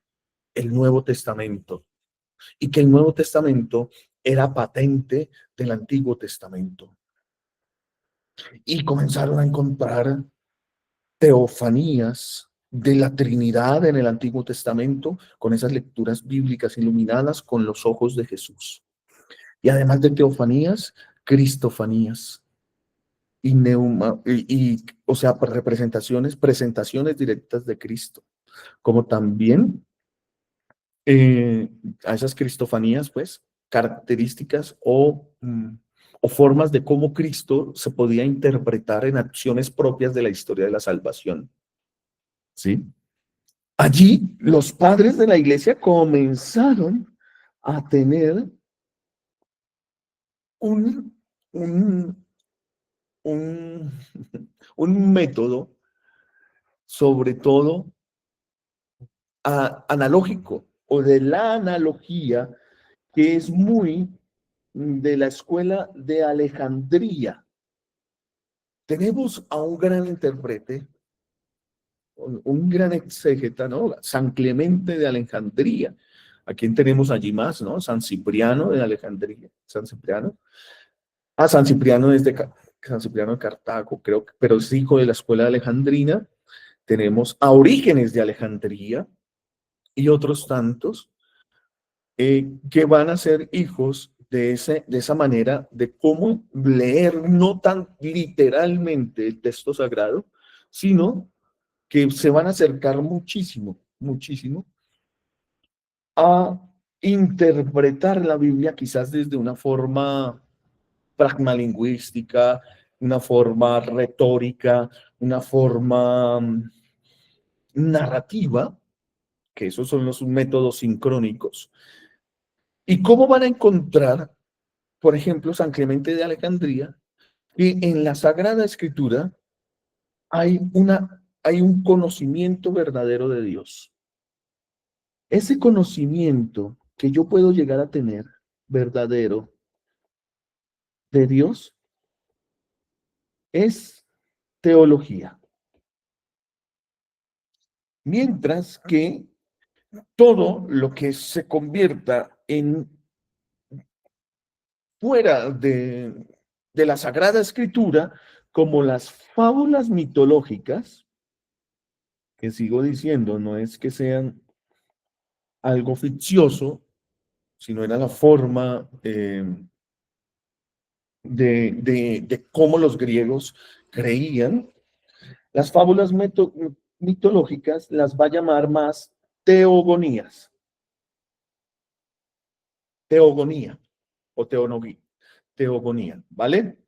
el Nuevo Testamento y que el Nuevo Testamento era patente del Antiguo Testamento. Y comenzaron a encontrar teofanías de la Trinidad en el Antiguo Testamento con esas lecturas bíblicas iluminadas con los ojos de Jesús. Y además de teofanías, cristofanías o sea, presentaciones directas de Cristo, como también a esas cristofanías, pues, características o formas de cómo Cristo se podía interpretar en acciones propias de la historia de la salvación. ¿Sí? Allí los padres de la iglesia comenzaron a tener un, un, un, un método, sobre todo analógico o de la analogía, que es muy de la escuela de Alejandría. Tenemos a un gran intérprete, un gran exégeta, ¿no? San Clemente de Alejandría. ¿A quién tenemos allí más, no? San Cipriano de Alejandría. San Cipriano. San Cipriano es de San Cipriano de Cartago, creo, pero es hijo de la escuela alejandrina. Tenemos a Orígenes de Alejandría y otros tantos que van a ser hijos de esa manera de cómo leer no tan literalmente el texto sagrado, sino que se van a acercar muchísimo, muchísimo a interpretar la Biblia quizás desde una forma pragmalingüística, una forma retórica, una forma narrativa, que esos son los métodos sincrónicos. ¿Y cómo van a encontrar, por ejemplo, San Clemente de Alejandría, que en la Sagrada Escritura hay un conocimiento verdadero de Dios? Ese conocimiento que yo puedo llegar a tener verdadero de Dios es teología. Mientras que todo lo que se convierta en fuera de la Sagrada Escritura como las fábulas mitológicas, que sigo diciendo, no es que sean algo ficcioso, sino era la forma de cómo los griegos creían. Las fábulas mitológicas las va a llamar más teogonías. Teogonía o teogonía, ¿vale?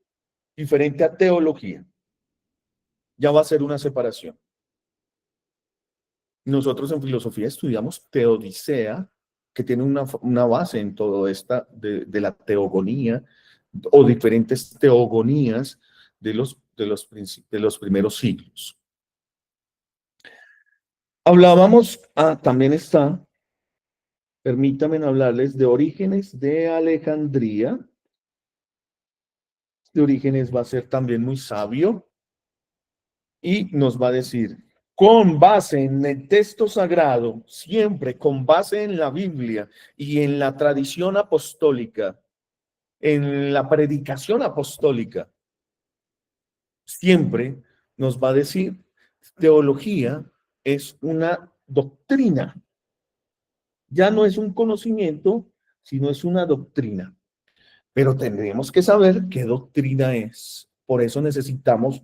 Diferente a teología. Ya va a ser una separación. Nosotros en filosofía estudiamos teodicea, que tiene una base en todo esta de la teogonía o diferentes teogonías de los primeros siglos. Hablábamos, también está, permítanme hablarles de Orígenes de Alejandría. De Orígenes va a ser también muy sabio y nos va a decir, con base en el texto sagrado, siempre con base en la Biblia y en la tradición apostólica, en la predicación apostólica, siempre nos va a decir, teología es una doctrina. Ya no es un conocimiento, sino es una doctrina. Pero tendremos que saber qué doctrina es. Por eso necesitamos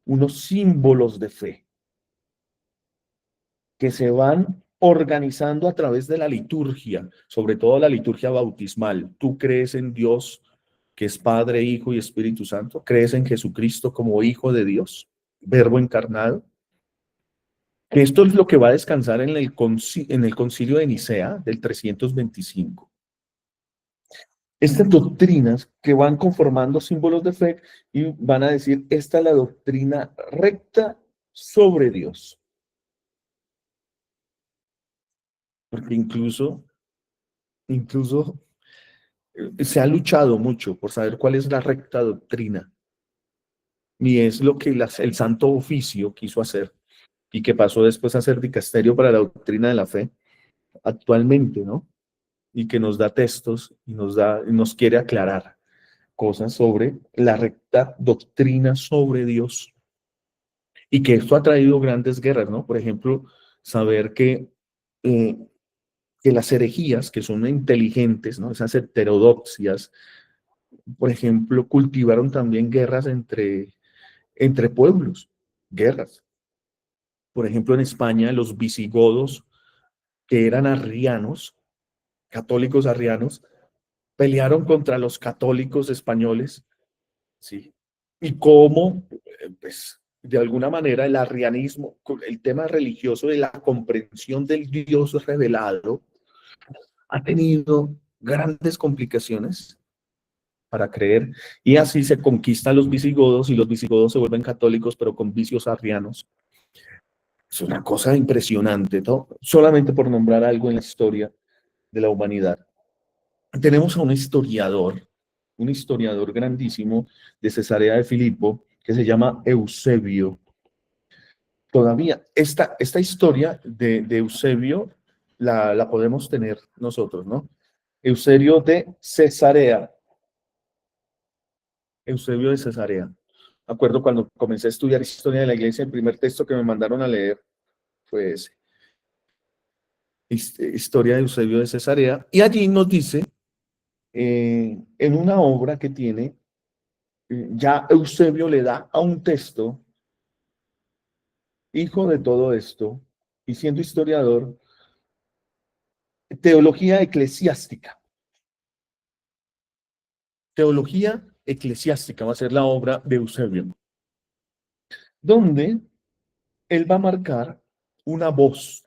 unos símbolos de fe que se van organizando a través de la liturgia, sobre todo la liturgia bautismal. ¿Tú crees en Dios, que es Padre, Hijo y Espíritu Santo? ¿Crees en Jesucristo como Hijo de Dios, Verbo encarnado? Que esto es lo que va a descansar en el concilio de Nicea del 325. Estas doctrinas que van conformando símbolos de fe y van a decir, esta es la doctrina recta sobre Dios. Porque incluso se ha luchado mucho por saber cuál es la recta doctrina. Y es lo que el Santo Oficio quiso hacer y que pasó después a ser dicasterio para la doctrina de la fe actualmente, ¿no? Y que nos da textos y nos quiere aclarar cosas sobre la recta doctrina sobre Dios. Y que esto ha traído grandes guerras, ¿no? Por ejemplo, saber que las herejías, que son inteligentes, ¿no? Esas heterodoxias, por ejemplo, cultivaron también guerras entre pueblos, guerras. Por ejemplo, en España, los visigodos, que eran arrianos, católicos arrianos, pelearon contra los católicos españoles, ¿sí? Y cómo, pues, de alguna manera, el arrianismo, el tema religioso de la comprensión del Dios revelado, ha tenido grandes complicaciones para creer, y así se conquistan los visigodos, y los visigodos se vuelven católicos, pero con vicios arrianos. Es una cosa impresionante, ¿no? Solamente por nombrar algo en la historia de la humanidad. Tenemos a un historiador grandísimo de Cesarea de Filipo, que se llama Eusebio. Todavía, esta historia de Eusebio la podemos tener nosotros, ¿no? Eusebio de Cesarea. Eusebio de Cesarea. Me acuerdo cuando comencé a estudiar historia de la iglesia, el primer texto que me mandaron a leer fue ese. Historia de Eusebio de Cesarea. Y allí nos dice, en una obra que tiene, ya Eusebio le da a un texto, hijo de todo esto, y siendo historiador, teología eclesiástica. Teología eclesiástica va a ser la obra de Eusebio, donde él va a marcar una voz.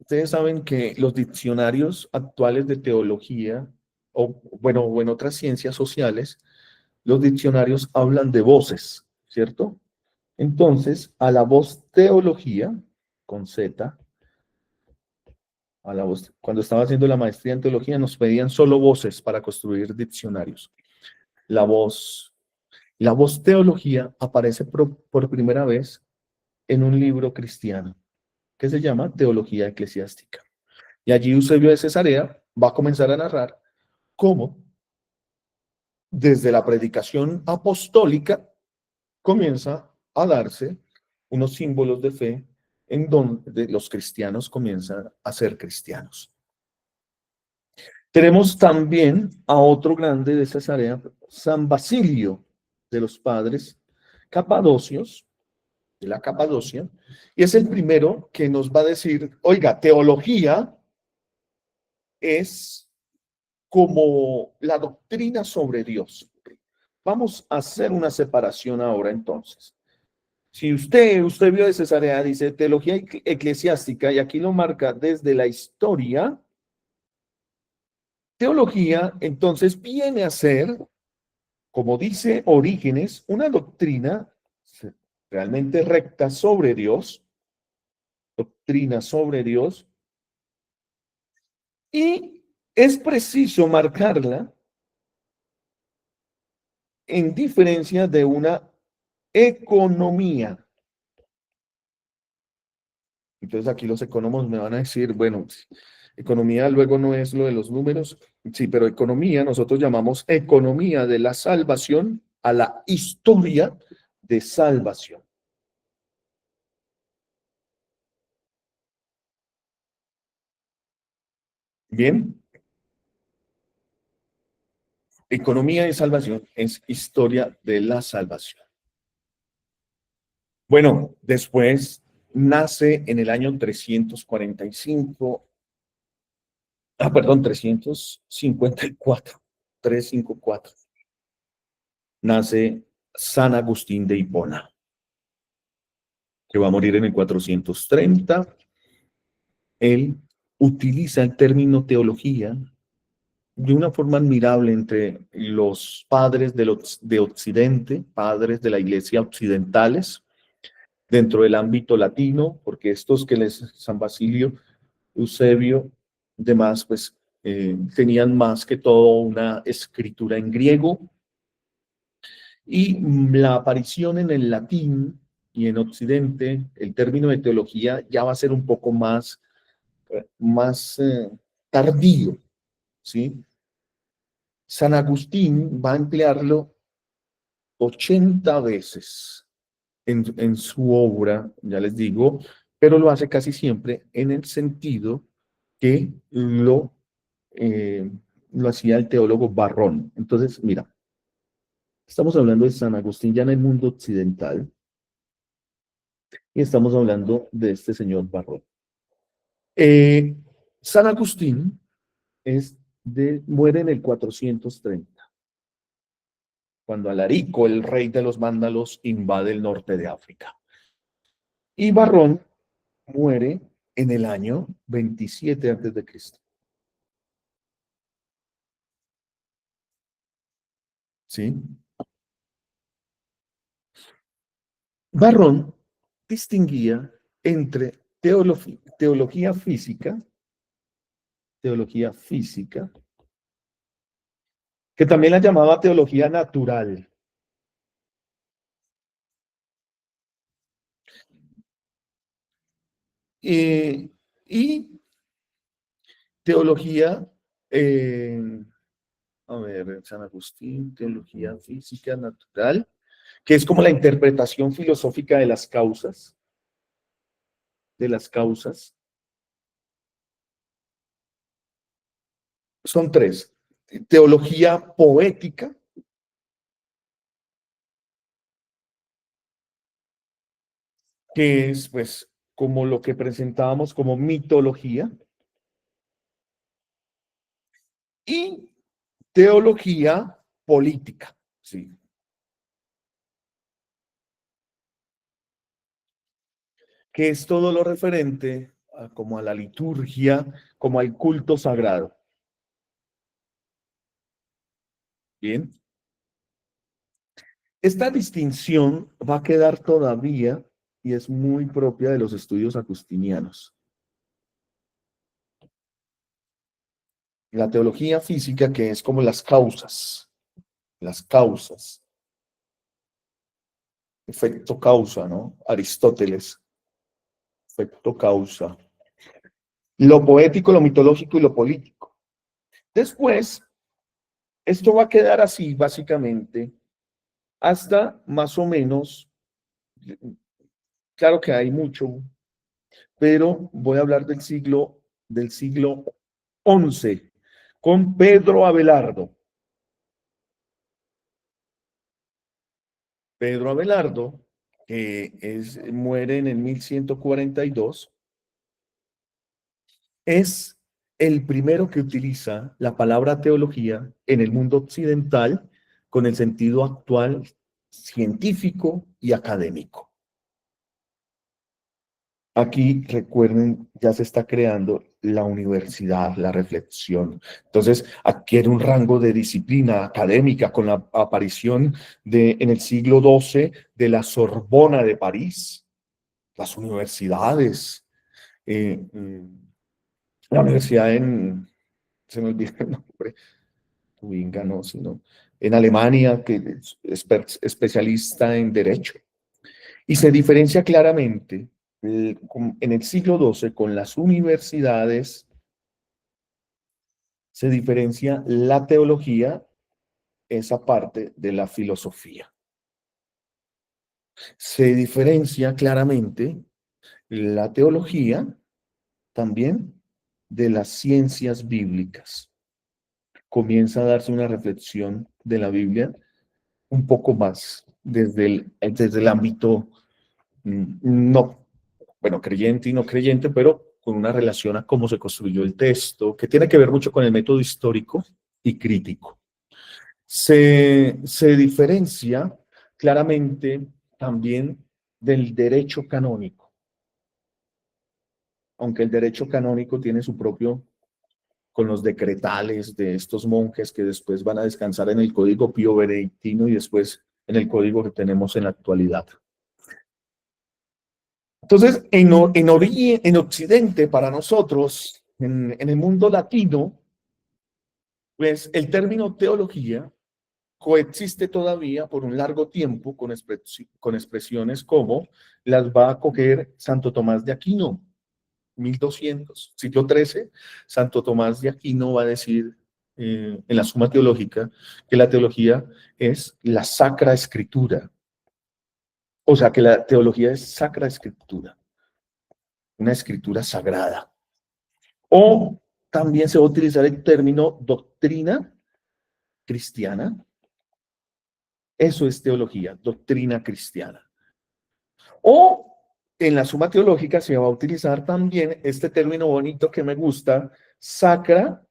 Ustedes saben que los diccionarios actuales de teología, o en otras ciencias sociales, los diccionarios hablan de voces, ¿cierto? Entonces, a la voz teología, con Z, a la voz, cuando estaba haciendo la maestría en teología, nos pedían solo voces para construir diccionarios. La voz teología aparece por primera vez en un libro cristiano que se llama Teología Eclesiástica. Y allí Eusebio de Cesarea va a comenzar a narrar cómo desde la predicación apostólica comienza a darse unos símbolos de fe en donde los cristianos comienzan a ser cristianos. Tenemos también a otro grande de Cesarea, San Basilio de los padres capadocios, de la Capadocia, y es el primero que nos va a decir, oiga, teología es como la doctrina sobre Dios. Vamos a hacer una separación ahora entonces. Si usted vio de Cesarea, dice teología eclesiástica, y aquí lo marca desde la historia, teología entonces viene a ser, como dice Orígenes, una doctrina realmente recta sobre Dios, doctrina sobre Dios, y es preciso marcarla en diferencia de una economía. Entonces aquí los economos me van a decir, bueno, economía luego no es lo de los números, sí, pero economía, nosotros llamamos economía de la salvación a la historia de salvación. Bien, economía de salvación es historia de la salvación. Bueno, después nace en el año 345, perdón, 354, 354. Nace San Agustín de Hipona, que va a morir en el 430. Él utiliza el término teología de una forma admirable entre los padres de Occidente, padres de la iglesia occidentales, dentro del ámbito latino, porque estos San Basilio, Eusebio, demás, pues tenían más que todo una escritura en griego, y la aparición en el latín y en Occidente, el término de teología ya va a ser un poco más tardío, ¿sí? San Agustín va a emplearlo 80 veces en su obra, ya les digo, pero lo hace casi siempre en el sentido que lo hacía el teólogo Barrón. Entonces, mira, estamos hablando de San Agustín ya en el mundo occidental y estamos hablando de este señor Barrón. San Agustín muere en el 430, cuando Alarico, el rey de los vándalos, invade el norte de África. Y Barrón muere en el año 27 a.C. ¿Sí? Barrón distinguía entre teología física, que también la llamaba teología natural. Y teología, a ver, San Agustín, teología física natural, que es como la interpretación filosófica de las causas. Son tres. Teología poética, que es pues como lo que presentábamos como mitología, y teología política, ¿sí? Que es todo lo referente como a la liturgia, como al culto sagrado. Bien. Esta distinción va a quedar todavía y es muy propia de los estudios agustinianos. La teología física, que es como las causas, efecto causa, ¿no? Aristóteles, efecto causa. Lo poético, lo mitológico y lo político. Después, Esto va a quedar así, básicamente, hasta más o menos, claro que hay mucho, pero voy a hablar del siglo XI, con Pedro Abelardo. Pedro Abelardo, muere en el 1142, es el primero que utiliza la palabra teología en el mundo occidental con el sentido actual científico y académico. Aquí, recuerden, ya se está creando la universidad, la reflexión. Entonces, adquiere un rango de disciplina académica con la aparición en el siglo XII de la Sorbona de París, las universidades, la universidad se me olvida el nombre, Tubinga no, sino en Alemania, que es especialista en derecho. Y se diferencia claramente en el siglo XII con las universidades, se diferencia la teología, esa parte de la filosofía. Se diferencia claramente la teología también de las ciencias bíblicas. Comienza a darse una reflexión de la Biblia un poco más desde el ámbito, no, bueno, creyente y no creyente, pero con una relación a cómo se construyó el texto, que tiene que ver mucho con el método histórico y crítico. Se diferencia claramente también del derecho canónico, aunque el derecho canónico tiene su propio, con los decretales de estos monjes que después van a descansar en el Código Pío Benedictino y después en el código que tenemos en la actualidad. Entonces, en Occidente, para nosotros, en el mundo latino, pues el término teología coexiste todavía por un largo tiempo con expresiones como las va a coger Santo Tomás de Aquino, 1200, siglo XIII. Santo Tomás de Aquino va a decir en la Suma Teológica que la teología es la sacra escritura. O sea, que la teología es sacra escritura, una escritura sagrada. O también se va a utilizar el término doctrina cristiana. Eso es teología, doctrina cristiana. O en la Suma Teológica se va a utilizar también este término bonito que me gusta, sacra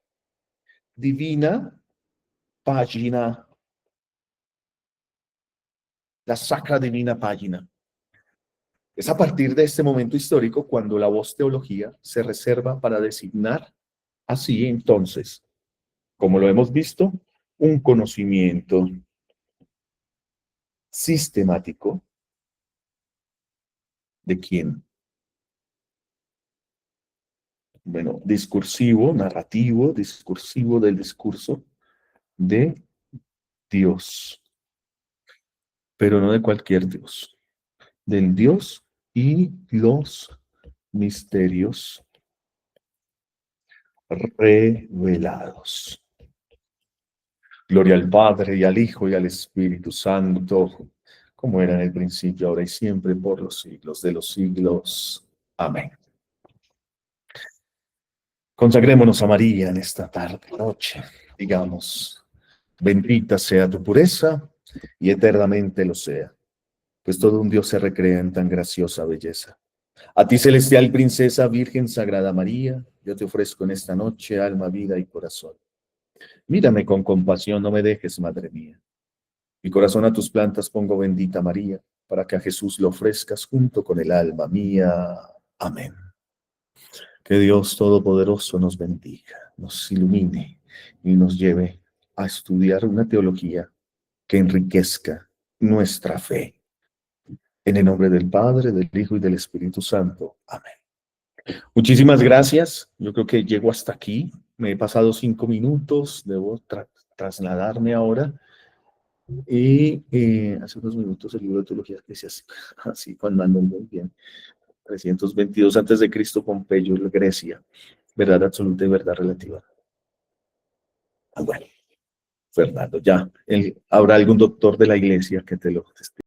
divina pagina. La sacra divina pagina. Es a partir de este momento histórico cuando la voz teología se reserva para designar así entonces, como lo hemos visto, un conocimiento sistemático de quién. Bueno, discursivo, narrativo, discursivo del discurso de Dios, pero no de cualquier Dios, del Dios y los misterios revelados. Gloria al Padre, y al Hijo, y al Espíritu Santo, como era en el principio, ahora y siempre, por los siglos de los siglos. Amén. Consagrémonos a María en esta tarde, noche. Digamos, bendita sea tu pureza, y eternamente lo sea, pues todo un Dios se recrea en tan graciosa belleza. A ti, celestial princesa, Virgen Sagrada María, yo te ofrezco en esta noche alma, vida y corazón. Mírame con compasión, no me dejes, Madre mía. Mi corazón a tus plantas pongo, bendita María, para que a Jesús lo ofrezcas junto con el alma mía. Amén. Que Dios Todopoderoso nos bendiga, nos ilumine y nos lleve a estudiar una teología que enriquezca nuestra fe. En el nombre del Padre, del Hijo y del Espíritu Santo. Amén. Muchísimas gracias. Yo creo que llego hasta aquí. Me he pasado 5 minutos. Debo trasladarme ahora. Y hace unos minutos el libro de teología que decía así, cuando ando muy bien. 322 antes de Cristo, Pompeyo, Grecia. Verdad absoluta y verdad relativa. Bueno. Fernando, ya. ¿Habrá algún doctor de la iglesia que te lo